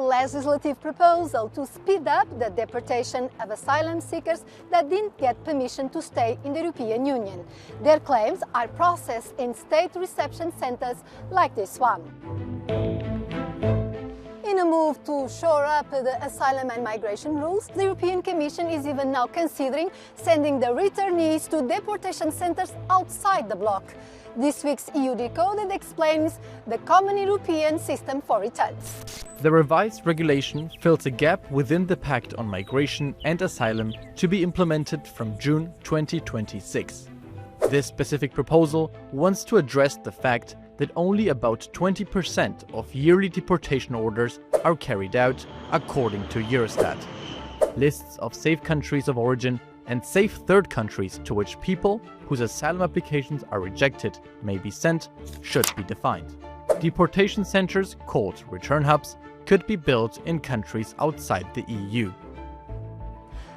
legislative proposal to speed up the deportation of asylum seekers that didn't get permission to stay in the European Union. Their claims are processed in state reception centers like this one. In a move to shore up the asylum and migration rules, the European Commission is even now considering sending the returnees to deportation centers outside the bloc. This week's eu-decoded explains the common European system for returns. The revised regulation fills a gap within the Pact on Migration and Asylum to be implemented from June 2026. This specific proposal wants to address the fact that only about 20% of yearly deportation orders are carried out, according to Eurostat. Lists of safe countries of origin and safe third countries to which people whose asylum applications are rejected may be sent should be defined. Deportation centers, called return hubs, could be built in countries outside the EU.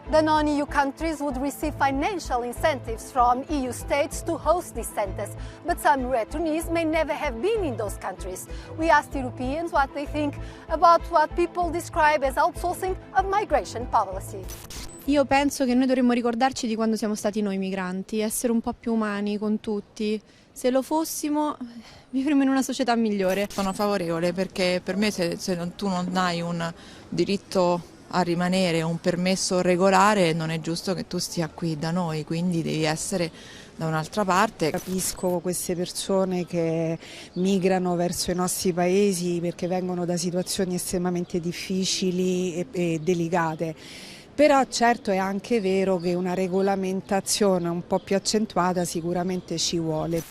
The non-EU countries would receive financial incentives from EU states to host these centers, but some returnees may never have been in those countries. We asked Europeans what they think about what people describe as outsourcing of migration policy. Io penso che noi dovremmo ricordarci di quando siamo stati noi migranti, essere un po' più umani con tutti. Se lo fossimo, vivremmo in una società migliore. Sono favorevole perché per me se tu non hai un diritto a rimanere, un permesso regolare, non è giusto che tu stia qui da noi, quindi devi essere da un'altra parte. Capisco queste persone che migrano verso i nostri paesi perché vengono da situazioni estremamente difficili e delicate. Però certo è anche vero che una regolamentazione un po' più accentuata sicuramente ci vuole.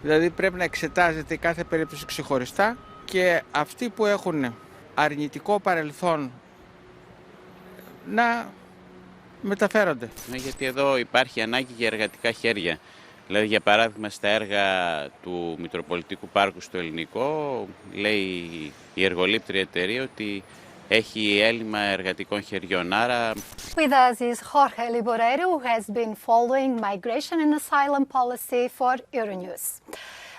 Δηλαδή πρέπει να εξετάζεται κάθε περίπτωση ξεχωριστά και αυτοί που έχουν αρνητικό παρελθόν να μεταφέρονται. Γιατί εδώ υπάρχει ανάγκη για εργατικά χέρια. Δηλαδή για παράδειγμα στα έργα του Μητροπολιτικού Πάρκου στο Ελληνικό λέει η εργολήπτρια εταιρεία ότι έχει έλλειμμα εργατικών χεριών. Άρα... With us is Jorge Liboreiro, who has been following migration and asylum policy for Euronews.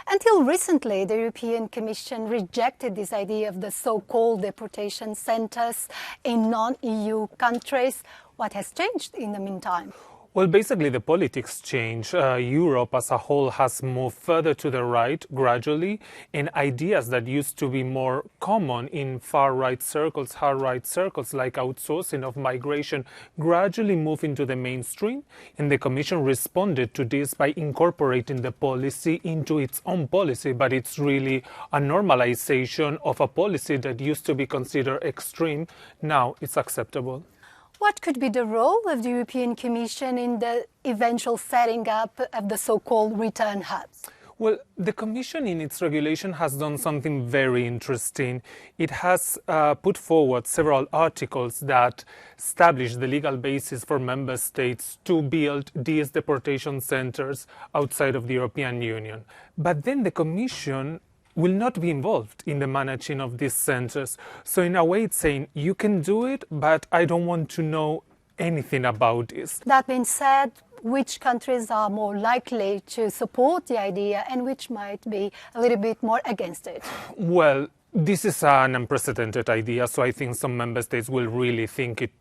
Until recently, the European Commission rejected this idea of the so-called deportation centers in non-EU countries. What has changed in the meantime? Well, basically the politics change. Europe as a whole has moved further to the right gradually, and ideas that used to be more common in far-right circles, hard-right circles, like outsourcing of migration, gradually move into the mainstream. And the Commission responded to this by incorporating the policy into its own policy, but it's really a normalization of a policy that used to be considered extreme. Now it's acceptable. What could be the role of the European Commission in the eventual setting up of the so-called return hubs? Well, the Commission in its regulation has done something very interesting. It has put forward several articles that establish the legal basis for member states to build these deportation centers outside of the European Union. But then the Commission will not be involved in the managing of these centers. So in a way it's saying, you can do it, but I don't want to know anything about this. That being said, which countries are more likely to support the idea and which might be a little bit more against it? Well, this is an unprecedented idea, so I think some member states will really think it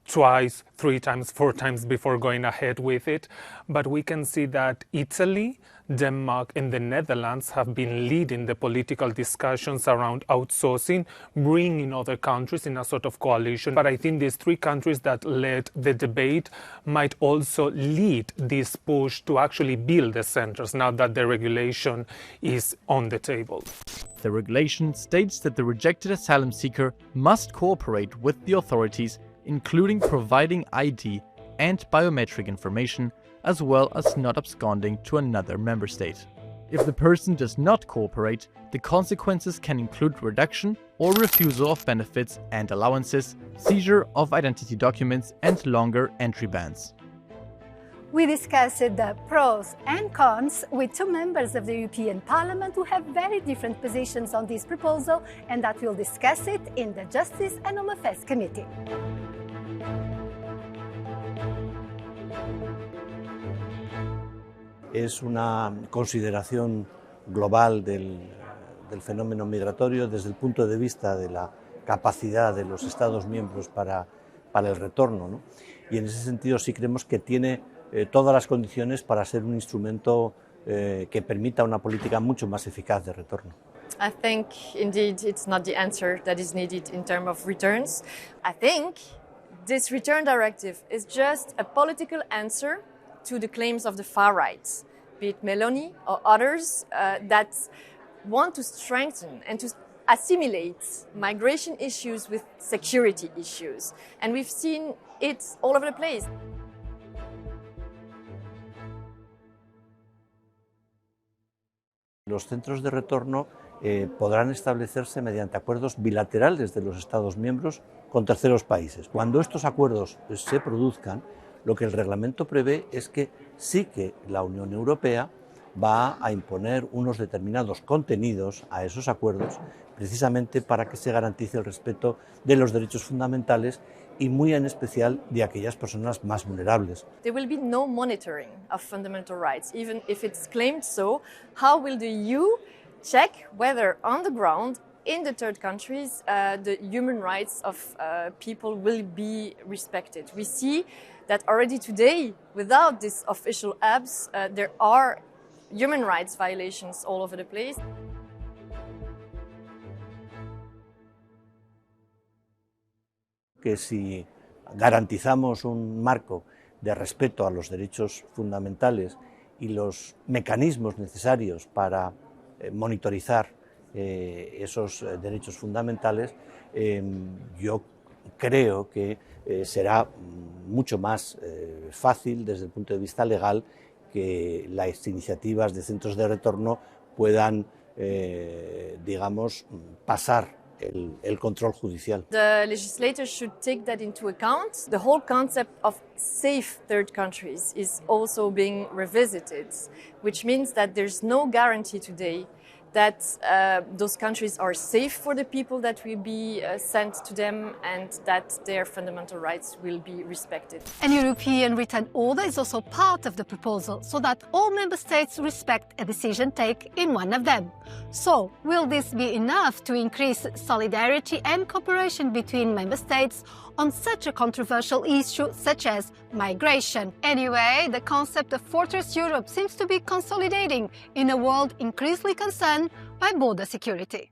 twice, 3 times, 4 times before going ahead with it. But we can see that Italy, Denmark and the Netherlands have been leading the political discussions around outsourcing, bringing other countries in a sort of coalition. But I think these 3 countries that led the debate might also lead this push to actually build the centers now that the regulation is on the table. The regulation states that the rejected asylum seeker must cooperate with the authorities, including providing ID and biometric information, as well as not absconding to another member state. If the person does not cooperate, the consequences can include reduction or refusal of benefits and allowances, seizure of identity documents, and longer entry bans. We discussed the pros and cons with 2 members of the European Parliament who have very different positions on this proposal, and that we'll discuss it in the Justice and Home Affairs Committee. Es una consideración global del fenómeno migratorio desde el punto de vista de la capacidad de los Estados miembros para el retorno, ¿no? Y en ese sentido sí creemos que tiene todas las condiciones para ser un instrumento que permita una política mucho más eficaz de retorno. I think indeed it's not the answer that is needed in terms of returns. I think this return directive is just a political answer to the claims of the far right, be it Meloni or others that want to strengthen and to assimilate migration issues with security issues. And we've seen it all over the place. Los centros de retorno podrán establecerse mediante acuerdos bilaterales de los Estados miembros con terceros países. Cuando estos acuerdos se produzcan, lo que el reglamento prevé es que sí que la Unión Europea va a imponer unos determinados contenidos a esos acuerdos, precisamente para que se garantice el respeto de los derechos fundamentales y muy en especial de aquellas personas más vulnerables. There will be no monitoring of fundamental rights, even if it's claimed so. How will the EU check whether on the ground in the third countries the human rights of people will be respected? We see that already today, without these official apps, there are human rights violations all over the place. Que si garantizamos un marco de respeto a los derechos fundamentales y los mecanismos necesarios para monitorizar esos derechos fundamentales, yo creo que será mucho más fácil desde el punto de vista legal que las iniciativas de centros de retorno puedan, digamos, pasar el control judicial. The legislators should take that into account. The whole concept of safe third countries is also being revisited, which means that there's no guarantee today that those countries are safe for the people that will be sent to them and that their fundamental rights will be respected. An European return order is also part of the proposal so that all member states respect a decision taken in one of them. So, will this be enough to increase solidarity and cooperation between member states on such a controversial issue such as migration? Anyway, the concept of Fortress Europe seems to be consolidating in a world increasingly concerned by border security.